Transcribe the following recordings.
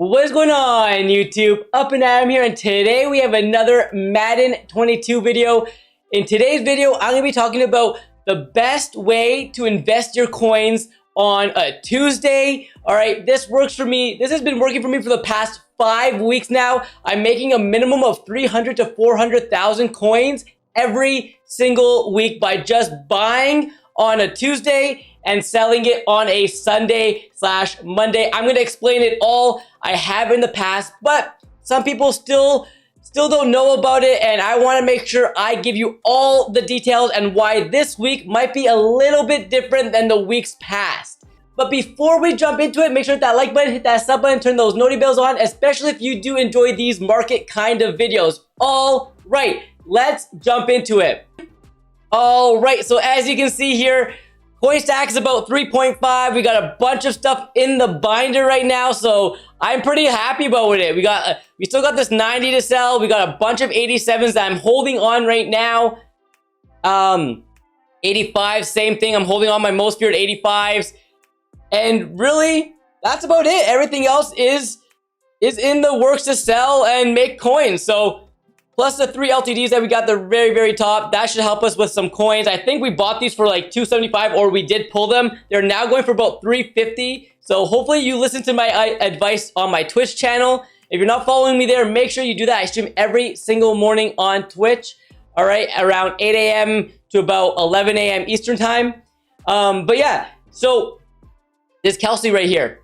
What is going on, YouTube? Up and Adam here, and today we have another Madden 22 video. In today's video, I'm going to be talking about the best way to invest your coins on a Tuesday. Alright, this works for me. This has been working for me for the past 5 weeks now. I'm making a minimum of 300 to 400,000 coins every single week by just buying on a Tuesday and selling it on a Sunday/Monday. I'm going to explain it all. I have in the past, but some people still don't know about it, and I want to make sure I give you all the details and why this week might be a little bit different than the weeks past. But before we jump into it, make sure to hit that like button, hit that sub button, turn those noti bells on, especially if you do enjoy these market kind of videos. All right, let's jump into it. All right, so as you can see here, coin stack is about 3.5. We got a bunch of stuff in the binder right now, so I'm pretty happy about it. We still got this 90 to sell. We got a bunch of 87s that I'm holding on right now. 85, same thing. I'm holding on my most feared 85s. And really, that's about it. Everything else is in the works to sell and make coins. So plus the 3 LTDs that we got at the very top, that should help us with some coins. I think we bought these for like $275, or we did pull them. They're now going for about $350. So hopefully you listen to my advice on my Twitch channel. If you're not following me there, make sure you do that. I stream every single morning on Twitch, all right, around 8 a.m. to about 11 a.m. Eastern time. But yeah, so this Kelsey right here,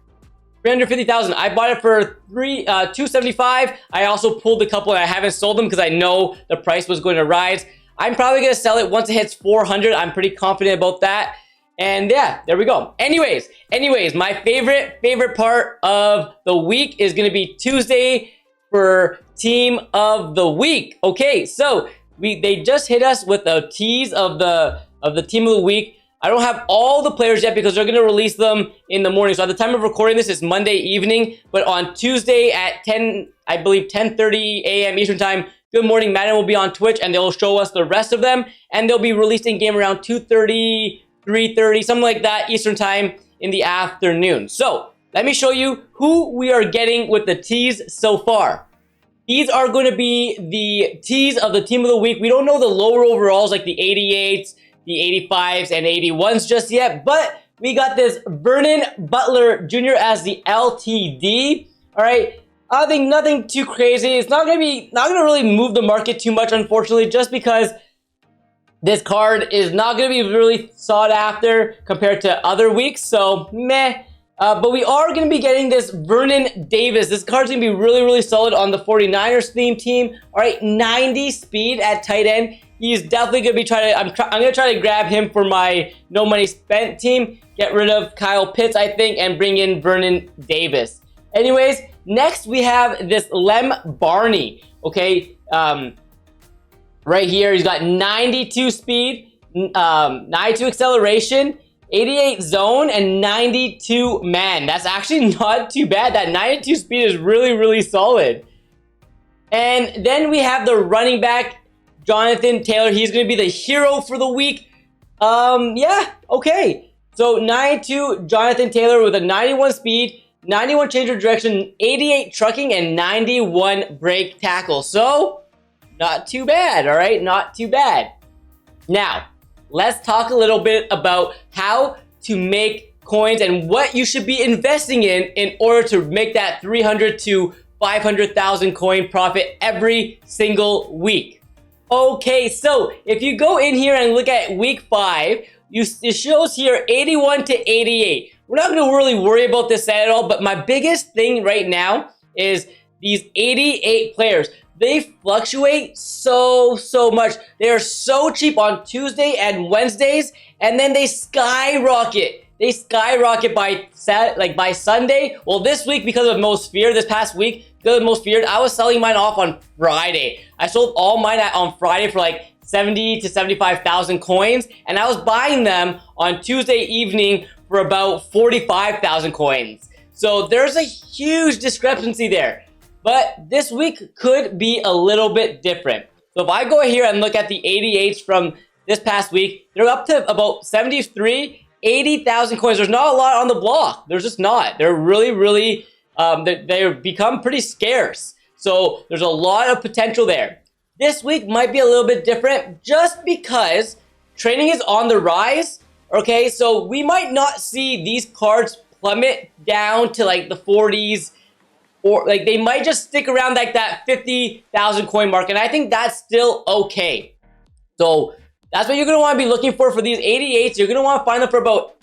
350,000. I bought it for $275. I also pulled a couple and I haven't sold them because I know the price was going to rise. I'm probably going to sell it once it hits 400. I'm pretty confident about that. And yeah, there we go. Anyways, my favorite part of the week is going to be Tuesday for Team of the Week. Okay, so they just hit us with a tease of the Team of the Week. I don't have all the players yet because they're going to release them in the morning. So at the time of recording this, it's Monday evening. But on Tuesday at 10:30 a.m. Eastern time, Good Morning Madden will be on Twitch, and they'll show us the rest of them. And they'll be released in game around 2:30, 3:30, something like that Eastern time in the afternoon. So let me show you who we are getting with the teas so far. These are going to be the teas of the Team of the Week. We don't know the lower overalls like the 88s, the 85s, and 81s just yet, but we got this Vernon Butler Jr. as the LTD. All right, I think nothing too crazy. It's not gonna really move the market too much, unfortunately, just because this card is not gonna be really sought after compared to other weeks. So meh. But we are going to be getting this Vernon Davis. This card's going to be really solid on the 49ers theme team. All right, 90 speed at tight end. He's definitely going to be I'm going to try to grab him for my no money spent team. Get rid of Kyle Pitts, I think, and bring in Vernon Davis. Anyways, next we have this Lem Barney. Okay, right here, he's got 92 speed, 92 acceleration, 88 zone, and 92 man. That's actually not too bad. That 92 speed is really solid. And then we have the running back, Jonathan Taylor. He's going to be the hero for the week. Yeah, okay. So 92 Jonathan Taylor with a 91 speed, 91 change of direction, 88 trucking, and 91 break tackle. So not too bad, all right? Not too bad. Now, let's talk a little bit about how to make coins and what you should be investing in order to make that 300 to 500,000 coin profit every single week. Okay, so if you go in here and look at week 5, it shows here 81 to 88. We're not going to really worry about this at all, but my biggest thing right now is these 88 players. They fluctuate so much. They are so cheap on Tuesday and Wednesdays, and then they skyrocket. They skyrocket by Sunday. Well, this week, because of Most Feared, this past week, because of Most Feared, I was selling mine off on Friday. I sold all mine on Friday for like 70 to 75,000 coins, and I was buying them on Tuesday evening for about 45,000 coins. So there's a huge discrepancy there. But this week could be a little bit different. So if I go here and look at the 88s from this past week, they're up to about 73, 80,000 coins. There's not a lot on the block. There's just not. They're really they become pretty scarce. So there's a lot of potential there. This week might be a little bit different just because training is on the rise. Okay, so we might not see these cards plummet down to like the 40s, or like they might just stick around like that 50,000 coin mark, and I think that's still okay. So that's what you're gonna want to be looking for these 88s. You're gonna want to find them for about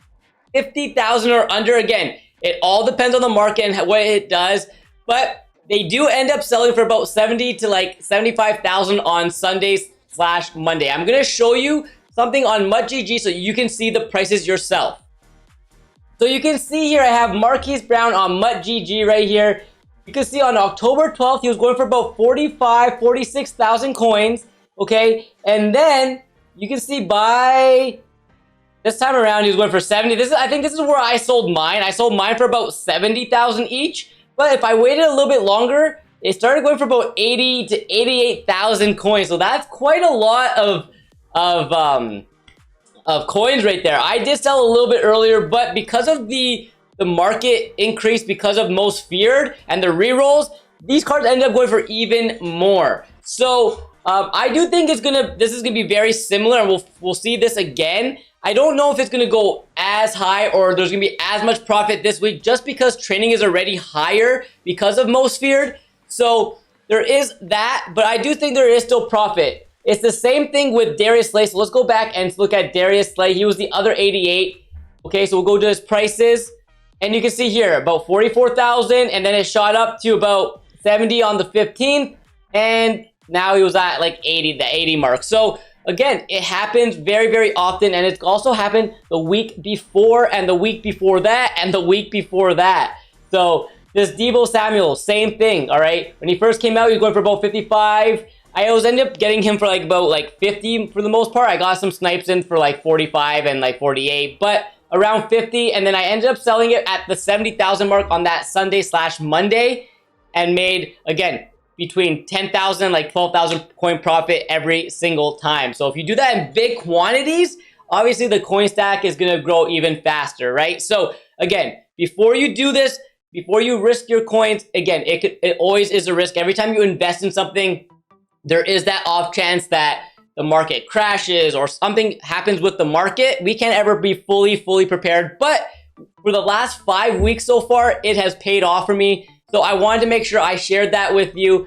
50,000 or under. Again, it all depends on the market and what it does, but they do end up selling for about 70 to like 75,000 on Sundays/Monday. I'm gonna show you something on MutGG so you can see the prices yourself. So you can see here I have Marquise Brown on MutGG right here. You can see on October 12th he was going for about 46,000 coins. Okay, and then you can see by this time around he was going for 70. I think this is where I sold mine. I sold mine for about 70,000 each. But if I waited a little bit longer, it started going for about 80 to 88,000 coins. So that's quite a lot of coins right there. I did sell a little bit earlier, but because of the market increase, because of most feared and the rerolls, these cards ended up going for even more. So I do think this is gonna be very similar, and we'll see this again. I don't know if it's gonna go as high or there's gonna be as much profit this week, just because training is already higher because of most feared. So there is that, but I do think there is still profit. It's the same thing with Darius Slay. So let's go back and look at Darius Slay. He was the other 88. Okay, so we'll go to his prices. And you can see here, about 44,000. And then it shot up to about 70 on the 15th. And now he was at like 80, the 80 mark. So again, it happens very, very often. And it's also happened the week before and the week before that and the week before that. So this Deebo Samuel, same thing, all right? When he first came out, he was going for about 55. I always ended up getting him for like about like 50 for the most part. I got some snipes in for like 45 and like 48, but around 50. And then I ended up selling it at the 70,000 mark on that Sunday/Monday and made, again, between 10,000, like 12,000 coin profit every single time. So if you do that in big quantities, obviously the coin stack is going to grow even faster, right? So again, before you do this, before you risk your coins, again, it always is a risk. Every time you invest in something, there is that off chance that the market crashes or something happens with the market. We can't ever be fully prepared. But for the last 5 weeks so far, it has paid off for me. So I wanted to make sure I shared that with you.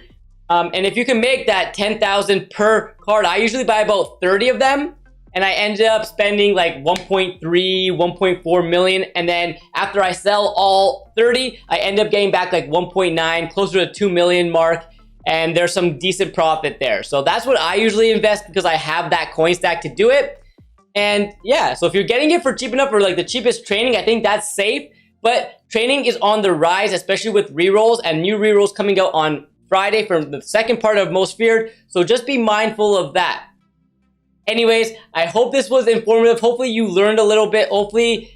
And if you can make that 10,000 per card, I usually buy about 30 of them. And I ended up spending like 1.3, 1.4 million. And then after I sell all 30, I end up getting back like 1.9, closer to 2 million mark. And there's some decent profit there. So that's what I usually invest because I have that coin stack to do it. And yeah, so if you're getting it for cheap enough or like the cheapest training, I think that's safe. But training is on the rise, especially with rerolls and new rerolls coming out on Friday from the second part of Most Feared. So just be mindful of that. Anyways, I hope this was informative. Hopefully you learned a little bit. Hopefully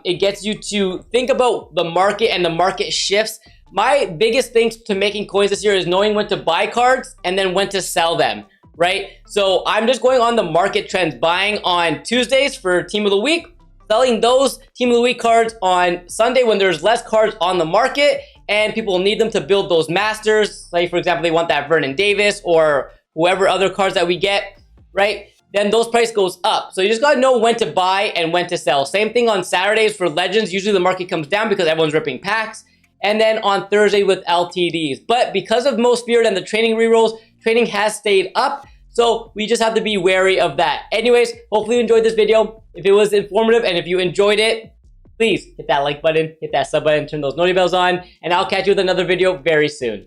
it gets you to think about the market and the market shifts. My biggest thing to making coins this year is knowing when to buy cards and then when to sell them, right? So I'm just going on the market trends, buying on Tuesdays for Team of the Week, selling those Team of the Week cards on Sunday when there's less cards on the market and people need them to build those masters. Like, for example, they want that Vernon Davis or whoever other cards that we get, right? Then those price goes up. So you just gotta know when to buy and when to sell. Same thing on Saturdays for Legends. Usually the market comes down because everyone's ripping packs. And then on Thursday with LTDs. But because of Most Feared and the training rerolls, training has stayed up. So we just have to be wary of that. Anyways, hopefully you enjoyed this video. If it was informative and if you enjoyed it, please hit that like button, hit that sub button, turn those notifications bells on, and I'll catch you with another video very soon.